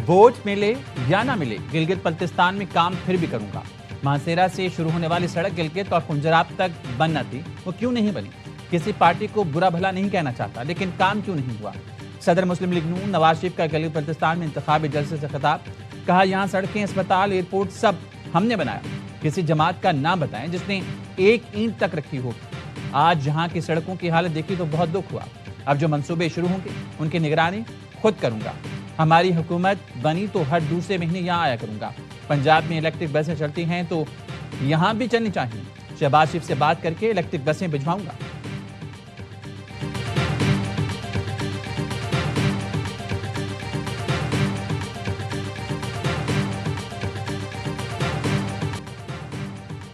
Vote मिले या ना मिले, गिलगित बल्तिस्तान में काम फिर भी करूंगा। मानसेरा से शुरू होने वाली सड़क गिलगित और कुंजराब तक बनना थी, वो क्यों नहीं बनी? किसी पार्टी को बुरा भला नहीं कहना चाहता, लेकिन काम क्यों नहीं हुआ? सदर मुस्लिम लीग नून नवाज शरीफ का गिलगित बल्तिस्तान में इंतखाबी जलसे से खिताब। कहा, यहाँ सड़कें, अस्पताल, एयरपोर्ट सब हमने बनाया। किसी जमात का नाम बताएं जिसने एक ईंट तक रखी हो। आज जहाँ की सड़कों की हालत देखी तो बहुत दुख हुआ। अब जो मंसूबे शुरू होंगे उनकी निगरानी खुद करूंगा। हमारी हुकूमत बनी तो हर दूसरे महीने यहाँ आया करूंगा। पंजाब में इलेक्ट्रिक बसें चलती हैं तो यहाँ भी चलनी चाहिए। शहबाज शरीफ से बात करके इलेक्ट्रिक बसें भिजवाऊंगा।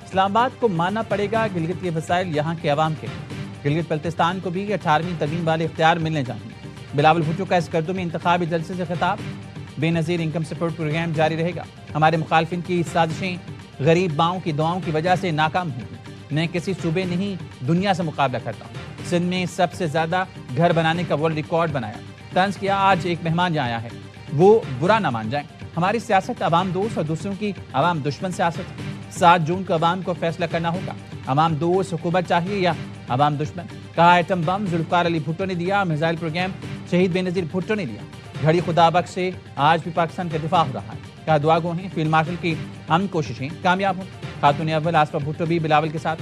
इस्लामाबाद को मानना पड़ेगा गिलगित के वसाइल यहाँ के अवाम के। गिलगित बल्तिस्तान को भी 18वीं तरमीम वाले इख्तियार मिलने चाहिए। बिलावल भुट्टो का इस गर्दों में इंतखाबी जलसे से खिताब। बेनज़ीर इनकम सपोर्ट प्रोग्राम जारी रहेगा। हमारे मुखालफिन की साजिशें गरीब माओं की दुआओं की वजह से नाकाम होंगी। मैं किसी सूबे नहीं दुनिया से मुकाबला करता हूँ। सिंध में सबसे ज़्यादा घर बनाने का वर्ल्ड रिकॉर्ड बनाया। तंज किया, आज एक मेहमान यहाँ आया है, वो बुरा ना मान जाए। हमारी सियासत अवाम दोस्त और दूसरों की अवाम दुश्मन सियासत है। 7 जून को अवाम को फैसला करना होगा, अवाम दोस्त हुकूमत चाहिए या अवाम दुश्मन। कहा, एटम बम जुल्फकार अली भुट्टो ने दिया, मिसाइल प्रोग्राम शहीद बेनज़ीर भुट्टो ने दिया। घड़ी खुदा बख्श से आज भी पाकिस्तान का दिफा हो रहा है। कहा, दुआ गो हैं फील्ड मार्शल की हम कोशिशें कामयाब हों। खातून अव्वल आसफा भुट्टो भी बिलावल के साथ।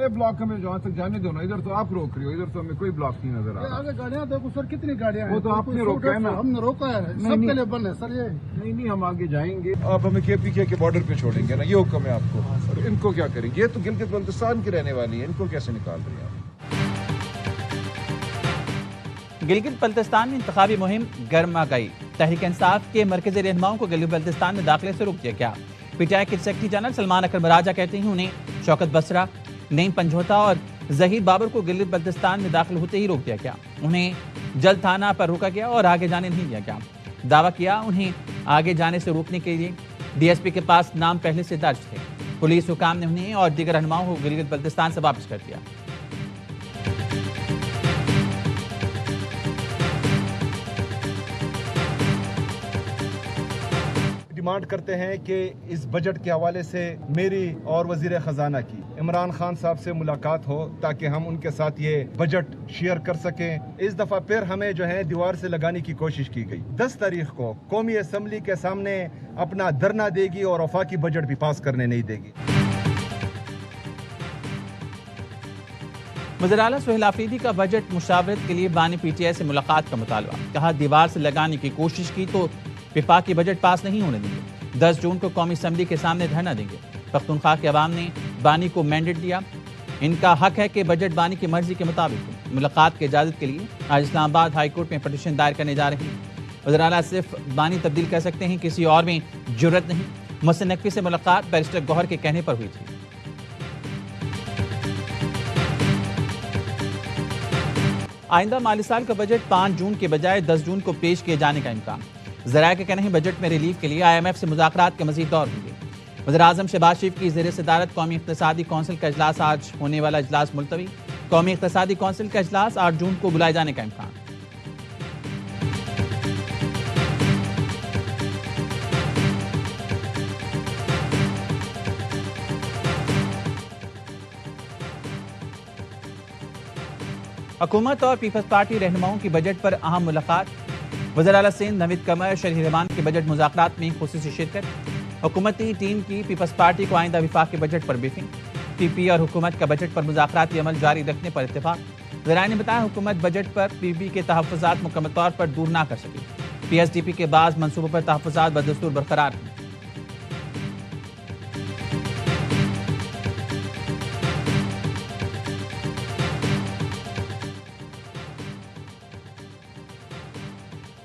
ब्लॉक हमें जहाँ तक जाने दो ना, इधर तो आप रोक रही हो, इधर तो हमें कोई ब्लॉक नहीं नजर आ रहा। आगे गाड़ियाँ देखो सर, कितनी गाड़ियाँ हैं। वो तो आपने रोका है ना, हमने रोका है, सबके लिए बंद है सर ये। नहीं, हम आगे जाएंगे। आप हमें KPK के बॉर्डर पे छोड़ेंगे ना, ये हुक्म है आपको। और इनको क्या करेंगे? ये तो गिलगित बल्तिस्तान की रहने वाली है, इनको कैसे निकाल रही है? गिलगित बल्तिस्तान में इंतखाबी मुहिम गर्मा गई। तहरीक इंसाफ के मरकजी रहनुमाओं को गिलगित बल्तिस्तान में दाखिले से रोक दिया गया। PTI के सेक्रेटरी जनरल सलमान अकरम मराजा कहते हैं उन्हें शौकत बसरा, नईम पंजोता और जहीर बाबर को गिलगित बल्तिस्तान में दाखिल होते ही रोक दिया गया। उन्हें जल्द थाना पर रोका गया और आगे जाने नहीं दिया गया। दावा किया उन्हें आगे जाने से रोकने के लिए DSP के पास नाम पहले से दर्ज थे। पुलिस हुकाम ने उन्हें और दीगर रहनुमाओं को गिलगित बल्तिस्तान से वापस कर दिया। डिमांड करते हैं कि इस बजट के हवाले से मेरी और वजीर खजाना की इमरान खान साहब से मुलाकात हो ताकि हम उनके साथ ये बजट शेयर कर सकें। इस दफा फिर हमें जो है दीवार से लगाने की कोशिश की गई। 10 तारीख को कौमी असम्बली के सामने अपना धरना देगी और वफाकी बजट भी पास करने नहीं देगी। वज़ीर आला सुहेल आफरीदी का बजट मुशावरत के लिए बानी PTI से मुलाकात का मुतालबा। कहा, दीवार से लगाने की कोशिश की तो विफाकी बजट पास नहीं होने देंगे। 10 जून को कौमी असम्बली के सामने धरना देंगे। पख्तूनख्वा के अवाम ने बानी को मैंडेट दिया, इनका हक है कि बजट बानी की मर्जी के मुताबिक हो। मुलाकात की इजाज़त के लिए आज इस्लामाबाद हाई कोर्ट में पटिशन दायर करने जा रही है। वज़ीर आला सिर्फ बानी तब्दील कर सकते हैं, किसी और में जुर्रत नहीं। मुहसिन नकवी से मुलाकात बैरिस्टर गौहर के कहने पर हुई थी। आइंदा माली साल का बजट 5 जून के बजाय 10 जून को पेश किए जाने का इम्कान। ज़राए के कहने हैं बजट में रिलीफ के लिए IMF से मुज़ाकरात के मज़ीद दौर होंगे। वज़ीर-ए-आज़म शहबाज शरीफ की ज़ेर सदारत कौमी इक़्तिसादी कौंसिल का इजलास, आज होने वाला इजलास मुलतवी। कौमी इक़्तिसादी कौंसिल का इजलास 8 जून को बुलाए जाने का इम्कान। हुकूमत और पीपल्स पार्टी रहनुमाओं की बजट पर अहम मुलाकात। वज़ीर आला सिंध नवीद कमर शरीह रहमान के बजट मुज़ाकरात में खुसूसी शिरकत। हुकूमती टीम की पीपल्स पार्टी को आइंदा विफाक़ी बजट पर ब्रीफिंग। PP और हुकूमत का बजट पर मुज़ाकराती अमल जारी रखने पर इत्तेफाक। ज़राए ने बताया हुकूमत बजट पर PP के तहफ़्फ़ुज़ात मुकम्मल तौर पर दूर ना कर सकी। PSDP के बाद मनसूबों पर तहफ़्फ़ुज़ात बदस्तूर बरकरार हैं।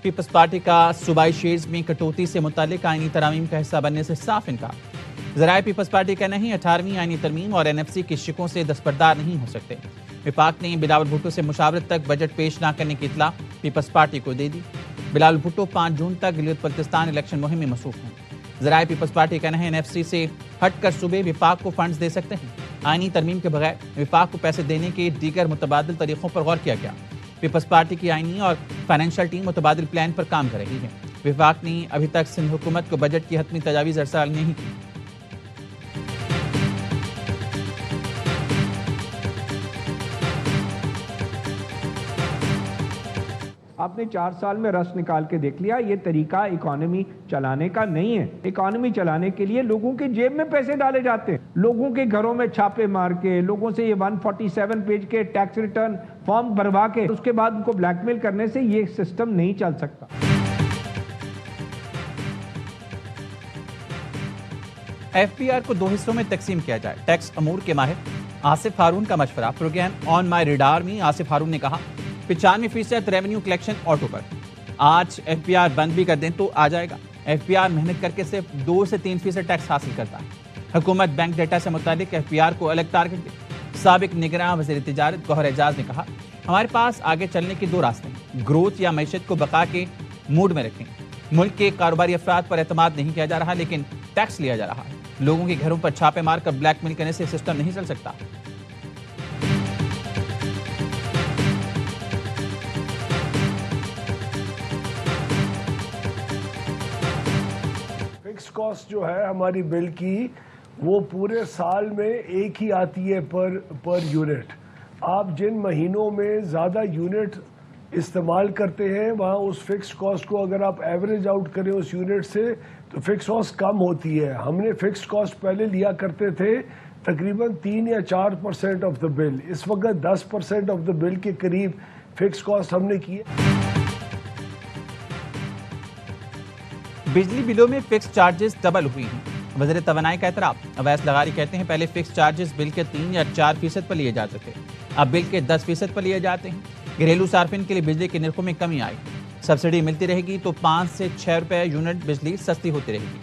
पीपल्स पार्टी का सूबाई शेयर्स में कटौती से मुतालिक आईनी तरमीम का हिस्सा बनने से साफ इनकार। ज़राए पीपल्स पार्टी का नहीं, 18वीं आईनी तरमीम और NFC की शिकों से दस्तबरदार नहीं हो सकते। विफाक ने बिलावल भुट्टो से मुशावरत तक बजट पेश न करने की इतला। پیپلز پارٹی کو دے دی۔ بلاول بھٹو 5 جون تک گلگت بلتستان الیکشن مہم میں مصروف ہیں۔ ذرائع پیپلز پارٹی کا کہنا ہے NFC سے ہٹ کر صوبے وفاق کو فنڈز دے سکتے ہیں۔ آئینی ترمیم کے بغیر وفاق کو پیسے دینے کے دیگر متبادل طریقوں پر غور کیا گیا۔ پیپلز پارٹی کی آئینی اور فائنینشل ٹیم متبادل پلان پر کام کر رہی ہے۔ وفاق نے ابھی تک سندھ حکومت کو بجٹ کی حتمی تجاویز ارسال نہیں کی۔ آپ نے 4 سال میں رس نکال کے دیکھ لیا، یہ طریقہ اکانومی چلانے کا نہیں ہے۔ اکانومی چلانے کے لیے لوگوں کے جیب میں پیسے ڈالے جاتے ہیں، لوگوں کے گھروں میں چھاپے مار کے، لوگوں سے یہ 147 پیج کے ٹیکس ریٹرن فارم بھروا کے اس کے بعد ان کو بلیک میل کرنے سے یہ سسٹم نہیں چل سکتا۔ FBR کو 2 حصوں میں تقسیم کیا جائے، ٹیکس امور کے ماہر آصف ہارون کا مشورہ۔ پروگرام آن مائی ریڈار میں آصف ہارون نے کہا 95% ریونیو کلیکشن آٹو پر۔ آج FBR بند بھی کر دیں تو آ جائے گا۔ FBR محنت کر کے صرف 2 سے 3% ٹیکس حاصل کرتا ہے۔ حکومت بینک ڈیٹا سے متعلق FBR کو الگ ٹارگٹ دے۔ سابق نگراں وزیر تجارت گوہر اعجاز نے کہا ہمارے پاس آگے چلنے کے 2 راستے ہیں، گروتھ یا معیشت کو بقا کے موڈ میں رکھیں۔ ملک کے کاروباری افراد پر اعتماد نہیں کیا جا رہا لیکن ٹیکس لیا جا رہا ہے۔ لوگوں کے گھروں پر چھاپے مار کر بلیک میل کرنے سے سسٹم نہیں چل سکتا۔ فکس کاسٹ جو ہے ہماری بل کی وہ پورے سال میں ایک ہی آتی ہے پر یونٹ۔ آپ جن مہینوں میں زیادہ یونٹ استعمال کرتے ہیں وہاں اس فکس کاسٹ کو اگر آپ ایوریج آؤٹ کریں اس یونٹ سے تو فکس کاسٹ کم ہوتی ہے۔ ہم نے فکس کاسٹ پہلے لیا کرتے تھے تقریباً 3 یا 4% آف دا بل، اس وقت 10% آف دا بل کے قریب فکس کاسٹ ہم نے کی ہے۔ بجلی بلوں میں فکس چارجز ڈبل ہوئی ہیں، وزیر توانائی کا اعتراف۔ اویس لغاری کہتے ہیں پہلے فکس چارجز بل کے 3 یا 4% پر لیے جاتے تھے، اب بل کے 10% پر لیے جاتے ہیں۔ گھریلو صارفین کے لیے بجلی کے نرخوں میں کمی آئی، سبسڈی ملتی رہے گی تو 5 سے 6 روپے یونٹ بجلی سستی ہوتی رہے گی۔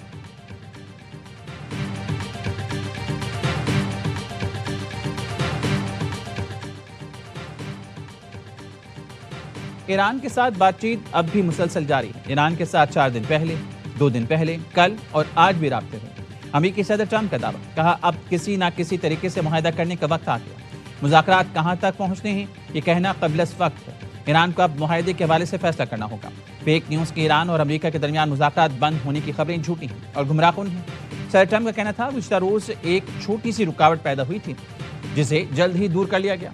ایران کے ساتھ بات چیت اب بھی مسلسل جاری ہے۔ ایران کے ساتھ 4 دن پہلے، 2 دن پہلے، کل اور آج بھی رابطے ہوئے۔ امریکی صدر ٹرمپ کا دعویٰ، کہا اب کسی نہ کسی طریقے سے معاہدہ کرنے کا وقت آ گیا۔ مذاکرات کہاں تک پہنچنے ہیں یہ کہنا قبل از وقت ہے۔ ایران کو اب معاہدے کے حوالے سے فیصلہ کرنا ہوگا۔ فیک نیوز کے ایران اور امریکہ کے درمیان مذاکرات بند ہونے کی خبریں جھوٹی ہیں اور گمراہ کن ہیں۔ صدر ٹرمپ کا کہنا تھا گزشتہ روز ایک چھوٹی سی رکاوٹ پیدا ہوئی تھی جسے جلد ہی دور کر لیا گیا۔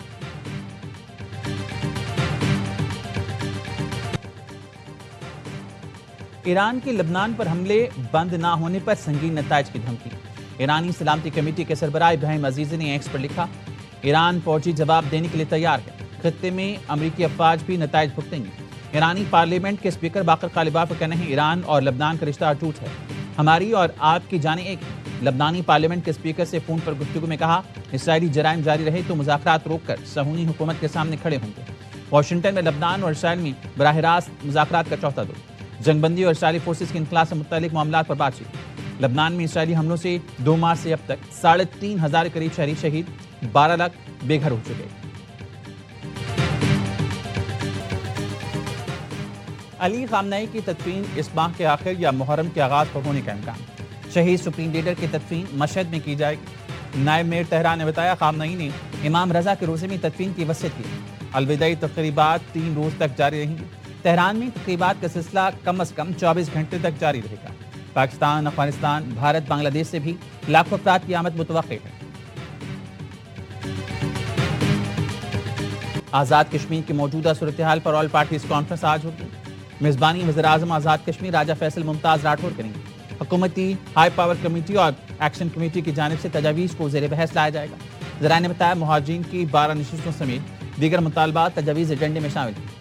ایران کے لبنان پر حملے بند نہ ہونے پر سنگین نتائج کی دھمکی۔ ایرانی سلامتی کمیٹی کے سربراہ ابراہیم عزیزی نے ایکس پر لکھا ایران فوجی جواب دینے کے لیے تیار ہے، خطے میں امریکی افواج بھی نتائج بھگتیں گی۔ ایرانی پارلیمنٹ کے اسپیکر باقر غالباف کا کہنا ہے ایران اور لبنان کا رشتہ اٹوٹ ہے، ہماری اور آپ کی جانیں ایک ہیں۔ لبنانی پارلیمنٹ کے اسپیکر سے فون پر گفتگو میں کہا اسرائیلی جرائم جاری رہے تو مذاکرات روک کر صہیونی حکومت کے سامنے کھڑے ہوں گے۔ واشنگٹن میں لبنان اور اسرائیل میں براہ راست مذاکرات کا چوتھا دور، جنگ بندی اور اسرائیلی فورسز کے انخلا سے متعلق معاملات پر بات چیت۔ لبنان میں اسرائیلی حملوں سے 2 ماہ سے اب تک 3,500 قریب شہری شہید، 12 لاکھ بے گھر ہو چکے۔ علی خامنئی کی تدفین اس ماہ کے آخر یا محرم کے آغاز پر ہونے کا امکان۔ شہید سپریم لیڈر کی تدفین مشہد میں کی جائے گی۔ نائب میئر تہران نے بتایا خامنئی نے امام رضا کے روزے میں تدفین کی وصیت کی۔ الوداعی تقریبات 3 روز تک جاری رہیں گی۔ تہران میں تقریبات کا سلسلہ کم از کم 24 گھنٹے تک جاری رہے گا۔ پاکستان، افغانستان، بھارت، بنگلہ دیش سے بھی لاکھوں افراد کی آمد متوقع ہے۔ آزاد کشمیر کی موجودہ صورتحال پر آل پارٹیز کانفرنس آج ہوگی۔ میزبانی وزیراعظم آزاد کشمیر راجہ فیصل ممتاز راٹھور کریں گے۔ حکومتی ہائی پاور کمیٹی اور ایکشن کمیٹی کی جانب سے تجاویز کو زیر بحث لایا جائے گا۔ ذرائع نے بتایا مہاجرین کی 12 نشستوں سمیت دیگر مطالبات تجاویز ایجنڈے میں شامل ہیں۔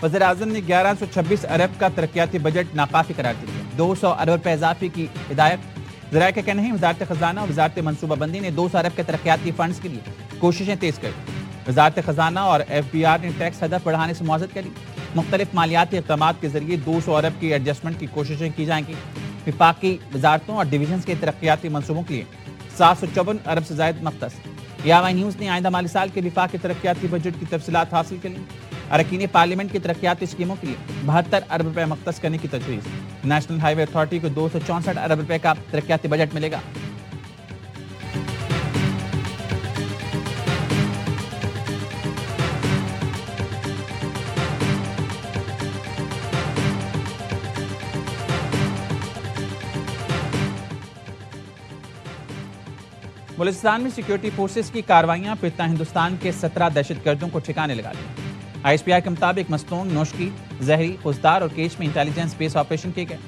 وزیر اعظم نے 1126 ارب کا ترقیاتی بجٹ ناکافی قرار دیا، 200 ارب روپے اضافے کی ہدایت۔ ذرائع کا کہنا ہے وزارت خزانہ اور وزارت منصوبہ بندی نے 200 ارب کے ترقیاتی فنڈز کے لیے کوششیں تیز کر دی۔ وزارت خزانہ اور FBR نے ٹیکس ہدف بڑھانے سے معاوضت کری۔ مختلف مالیاتی اقدامات کے ذریعے 200 ارب کی ایڈجسٹمنٹ کی کوششیں کی جائیں گی۔ वफाकी वजारतों और डिवीजन के तरक्याती मनसूबों के लिए 754 अरब से जायद मख्तस। यावाई न्यूज़ ने आइंदा माली साल के वफाकी तरक्याती बजट की तफसीलात हासिल कर ली। अरकान पार्लियामेंट की तरक्याती स्कीमों के लिए 72 अरब रुपए मख्तस करने की तजवीज़। नेशनल हाईवे अथॉरिटी को 264 अरब रुपए का तरक्याती बजट मिलेगा। बलूचिस्तान में सिक्योरिटी फोर्सेस की कार्रवाइयां पिता हिंदुस्तान के 17 दहशतगर्दों को ठिकाने लगा दी। ISPR के मुताबिक मस्तूंग, नोशकी, जहरी, खुजदार और केश में इंटेलिजेंस बेस ऑपरेशन किए गए।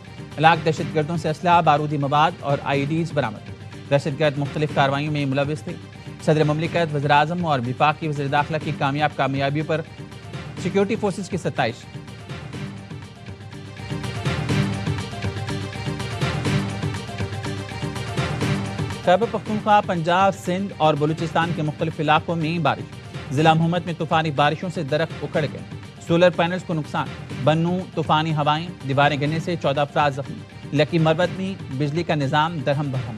लाख दहशतगर्दों से असलहा, बारूदी मवाद और IEDs बरामद। दहशतगर्द मुख्तलिफ कार्रवाइयों में मुलविस थे। सदर ममलिकत, वज़ीर-ए-आज़म और वफाकी वज़ीर दाखिला की कामयाबियों पर सिक्योरिटी फोर्सेस की सत्ताइश। खैबर पख्तूनख्वा, पंजाब, सिंध और बलूचिस्तान के मुख्तलिफ इलाकों में बारिश। जिला मोहम्मद में तूफानी बारिशों से दरख्त उखड़ गए, सोलर पैनल्स को नुकसान। बन्नू तूफानी हवाएं, दीवारें गिरने से 14 अफराद जख्मी। लकी मरबत में बिजली का निज़ाम दरहम बरहम।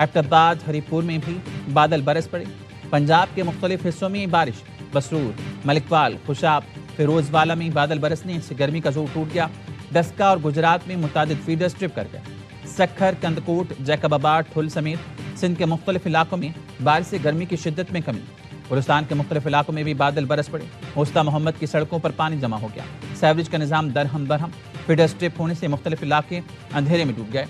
एबटाबाद, हरीपुर में भी बादल बरस पड़े। पंजाब के मुख्तलिफ हिस्सों में बारिश। बसरूर, मलिकपाल, खुशाब, फिरोजवाला में बादल बरसने से गर्मी का जोर टूट गया। डस्का और गुजरात में मुतादिद फीडर्स ट्रिप कर गए। सक्खर, कंदकोट, जैकबाबाद, ठुल समेत सिंध के मुख्तलिफ इलाकों में बारिश से गर्मी की शिद्दत में कमी। बलूचिस्तान के मुख्तलिफ इलाकों में भी बादल बरस पड़े। मुस्ता मोहम्मद की सड़कों पर पानी जमा हो गया। सैवरेज का निज़ाम दरहम बरहम। फीडर स्ट्रिप होने से मुख्तलिफ इलाके अंधेरे में डूब गए।